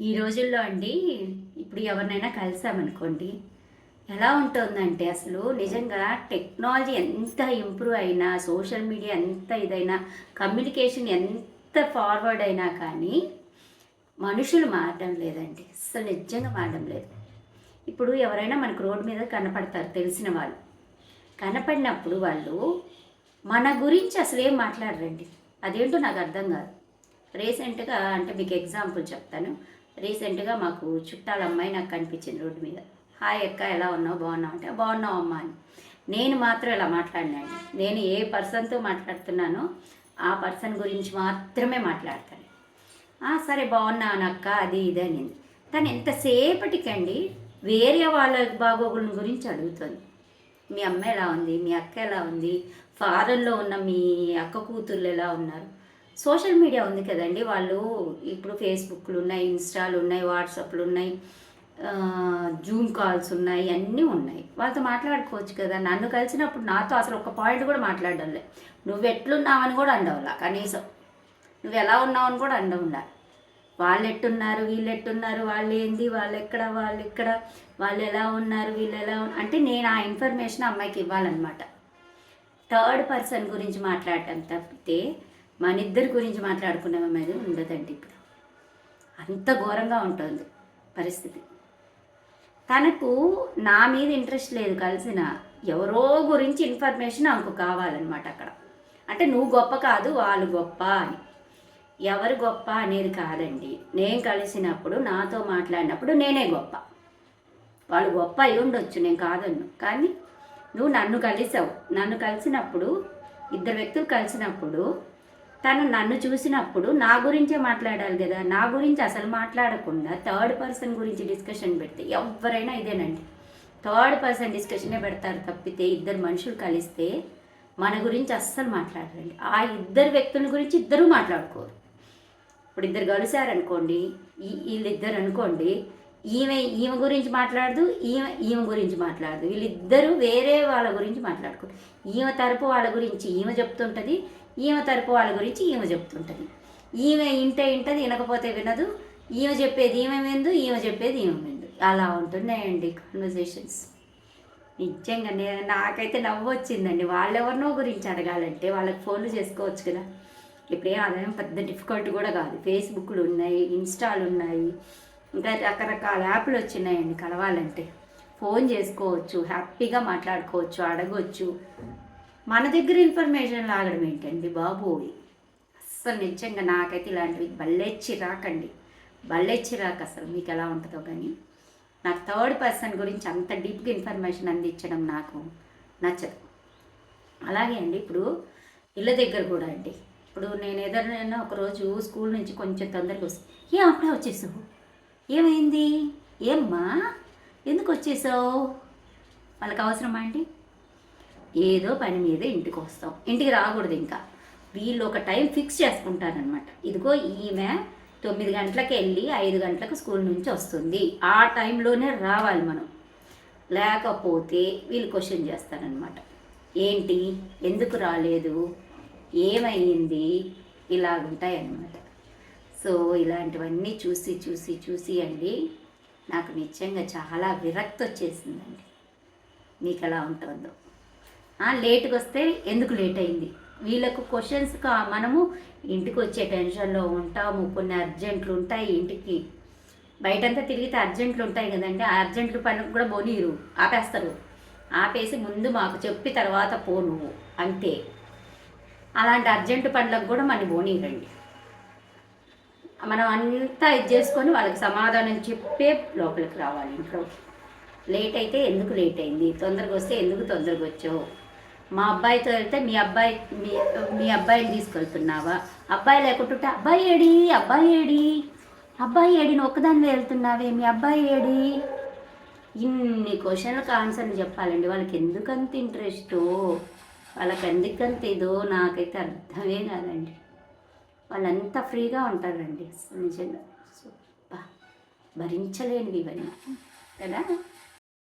ఈ రోజుల్లో అండి ఇప్పుడు ఎవరినైనా కలిసామనుకోండి, ఎలా ఉంటుందంటే అసలు నిజంగా టెక్నాలజీ ఎంత ఇంప్రూవ్ అయినా, సోషల్ మీడియా ఎంత ఇదైనా, కమ్యూనికేషన్ ఎంత ఫార్వర్డ్ అయినా కానీ మనుషులు మారడం లేదండి. అసలు నిజంగా మారడం లేదు. ఇప్పుడు ఎవరైనా మనకు రోడ్డు మీద కనపడతారు తెలిసిన వాళ్ళు. కనపడినప్పుడు వాళ్ళు మన గురించి అసలేం మాట్లాడరండి. అదేంటో నాకు అర్థం కాదు. రీసెంట్గా అంటే మీకు ఎగ్జాంపుల్ చెప్తాను. రీసెంట్గా మాకు చుట్టాల అమ్మాయి నాకు కనిపించింది రోడ్డు మీద. హాయ్ అక్క, ఎలా ఉన్నావు, బాగున్నావు అంటే బాగున్నావు అమ్మా అని. నేను మాత్రం ఇలా మాట్లాడినాను. నేను ఏ పర్సన్తో మాట్లాడుతున్నానో ఆ పర్సన్ గురించి మాత్రమే మాట్లాడతాను. సరే బాగున్నాను అక్క, అది ఇది అనింది. తను ఎంతసేపటికండి వేరే వాళ్ళ బాగోగుల గురించి అడుగుతుంది. మీ అమ్మ ఎలా ఉంది, మీ అక్క ఎలా ఉంది, ఫారెన్లో ఉన్న మీ అక్క కూతుర్లు ఎలా ఉన్నారు. సోషల్ మీడియా ఉంది కదండి, వాళ్ళు ఇప్పుడు ఫేస్బుక్లు ఉన్నాయి, ఇన్స్టాలు ఉన్నాయి, వాట్సాప్లు ఉన్నాయి, జూమ్ కాల్స్ ఉన్నాయి, అన్నీ ఉన్నాయి. వాళ్ళతో మాట్లాడుకోవచ్చు కదా. నన్ను కలిసినప్పుడు నాతో అసలు ఒక పాయింట్ కూడా మాట్లాడాలి. నువ్వు ఎట్లున్నావని కూడా అండవులా, కనీసం నువ్వు ఎలా ఉన్నావని కూడా అండవులా. వాళ్ళు ఎట్టున్నారు, వీళ్ళు ఎట్టున్నారు, వాళ్ళు ఏంది, వాళ్ళు ఎక్కడ, వాళ్ళు ఇక్కడ, వాళ్ళు ఎలా ఉన్నారు, వీళ్ళు ఎలా అంటే నేను ఆ ఇన్ఫర్మేషన్ అమ్మాయికి ఇవ్వాలన్నమాట. థర్డ్ పర్సన్ గురించి మాట్లాడటం తప్పితే మన ఇద్దరి గురించి మాట్లాడుకునే మీద ఉండదండి. ఇప్పుడు అంత ఘోరంగా ఉంటుంది పరిస్థితి. తనకు నా మీద ఇంట్రెస్ట్ లేదు, కలిసిన ఎవరో గురించి ఇన్ఫర్మేషన్ ఆమెకు కావాలన్నమాట అక్కడ. అంటే నువ్వు గొప్ప కాదు, వాళ్ళు గొప్ప అని. ఎవరు గొప్ప అనేది కాదండి. నేను కలిసినప్పుడు, నాతో మాట్లాడినప్పుడు నేనే గొప్ప. వాళ్ళు గొప్ప అయి ఉండొచ్చు, నేను కాదన్ను. కానీ నువ్వు నన్ను కలిసావు. నన్ను కలిసినప్పుడు, ఇద్దరు వ్యక్తులు కలిసినప్పుడు, తను నన్ను చూసినప్పుడు నా గురించే మాట్లాడాలి కదా. నా గురించి అసలు మాట్లాడకుండా థర్డ్ పర్సన్ గురించి డిస్కషన్ పెడితే ఎవరైనా ఇదేనండి. థర్డ్ పర్సన్ డిస్కషనే పెడతారు తప్పితే ఇద్దరు మనుషులు కలిస్తే మన గురించి అస్సలు మాట్లాడరండి. ఆ ఇద్దరు వ్యక్తుల గురించి ఇద్దరూ మాట్లాడుకోరు. ఇప్పుడు ఇద్దరు కలిశారనుకోండి, వీళ్ళిద్దరు అనుకోండి, ఈమె గురించి మాట్లాడదు, ఈమె గురించి మాట్లాడదు. వీళ్ళిద్దరూ వేరే వాళ్ళ గురించి మాట్లాడుకోరు. ఈమె తరపు వాళ్ళ గురించి ఈమె చెప్తుంటుంది, ఈమె తరపు వాళ్ళ గురించి ఈమె చెప్తుంటుంది. ఈమె ఇంటది, వినకపోతే వినదు. ఈమె చెప్పేది ఈమె విందు, ఈమె చెప్పేది ఈమె విందు. అలా ఉంటున్నాయండి కాన్వర్జేషన్స్. నిజంగా నాకైతే నవ్వు వచ్చిందండి. వాళ్ళెవరినో గురించి అడగాలంటే వాళ్ళకి ఫోన్లు చేసుకోవచ్చు కదా. ఇప్పుడే అదేం పెద్ద డిఫికల్ట్ కూడా కాదు. ఫేస్బుక్లు ఉన్నాయి, ఇన్స్టాలు ఉన్నాయి, ఇంకా రకరకాల యాప్లు వచ్చినాయండి. కలవాలంటే ఫోన్ చేసుకోవచ్చు, హ్యాపీగా మాట్లాడుకోవచ్చు, అడగవచ్చు. మన దగ్గర ఇన్ఫర్మేషన్ లాగడం ఏంటండి బాబోయ్. అస్సలు నిజంగా నాకైతే ఇలాంటివి బల్లెచ్చి రాకండి, బల్లెచ్చి రాక. అసలు మీకు ఎలా ఉంటుందో కానీ నాకు థర్డ్ పర్సన్ గురించి అంత డీప్గా ఇన్ఫర్మేషన్ అందించడం నాకు నచ్చదు. అలాగే అండి ఇప్పుడు ఇళ్ళ దగ్గర కూడా అండి. ఇప్పుడు నేను ఏదైనా ఒకరోజు స్కూల్ నుంచి కొంచెం తొందరగా వస్తాను. అప్పుడే వచ్చేసావు, ఏమైంది, ఏమ్మా, ఎందుకు వచ్చేసావు, వాళ్ళకి అవసరమా అండి? ఏదో పని మీద ఇంటికి వస్తాం, ఇంటికి రాకూడదు. ఇంకా వీళ్ళు ఒక టైం ఫిక్స్ చేసుకుంటారనమాట. ఇదిగో ఈమె 9 గంటలకు వెళ్ళి 5 గంటలకు స్కూల్ నుంచి వస్తుంది, ఆ టైంలోనే రావాలి మనం. లేకపోతే వీళ్ళు క్వశ్చన్ చేస్తారనమాట. ఏంటి, ఎందుకు రాలేదు, ఏమైంది, ఇలాగుంటాయి అన్నమాట. సో ఇలాంటివన్నీ చూసి చూసి చూసి అండి నాకు నిజంగా చాలా విరక్తి వచ్చేసిందండి. మీకు ఎలా ఉంటుందో. లేట్గా వస్తే ఎందుకు లేట్ అయింది, వీళ్ళకు క్వశ్చన్స్ మనము ఇంటికి వచ్చే టెన్షన్లో ఉంటాము. కొన్ని అర్జెంట్లు ఉంటాయి, ఇంటికి బయటంతా తిరిగితే అర్జెంట్లు ఉంటాయి కదండి. ఆ అర్జెంట్లు పనులకు కూడా బోనీరు, ఆపేస్తారు. ఆపేసి ముందు మాకు చెప్పి తర్వాత పో నువ్వు అంతే. అలాంటి అర్జెంటు పనులకు కూడా మన బోనీరండి. మనం అంతా ఇది చేసుకొని వాళ్ళకి సమాధానం చెప్పే లోపలికి రావాలి ఇంట్లో. లేట్ అయితే ఎందుకు లేట్ అయింది, తొందరగా వస్తే ఎందుకు తొందరగా వచ్చావు, మా అబ్బాయితో వెళ్తే మీ అబ్బాయిని తీసుకెళ్తున్నావా, అబ్బాయి లేకుంటుంటే అబ్బాయి ఏడి, అబ్బాయి ఏడిని ఒక్కదాన్ని వెళ్తున్నావే, మీ అబ్బాయి ఏడి. ఇన్ని క్వశ్చన్లకు ఆన్సర్లు చెప్పాలండి. వాళ్ళకి ఎందుకంత ఇంట్రెస్టో, వాళ్ళకి ఎందుకంత ఇదో నాకైతే అర్థమే కాదండి. వాళ్ళంతా ఫ్రీగా ఉంటారండి నిజంగా. భరించలేనివి ఇవన్నీ కదా.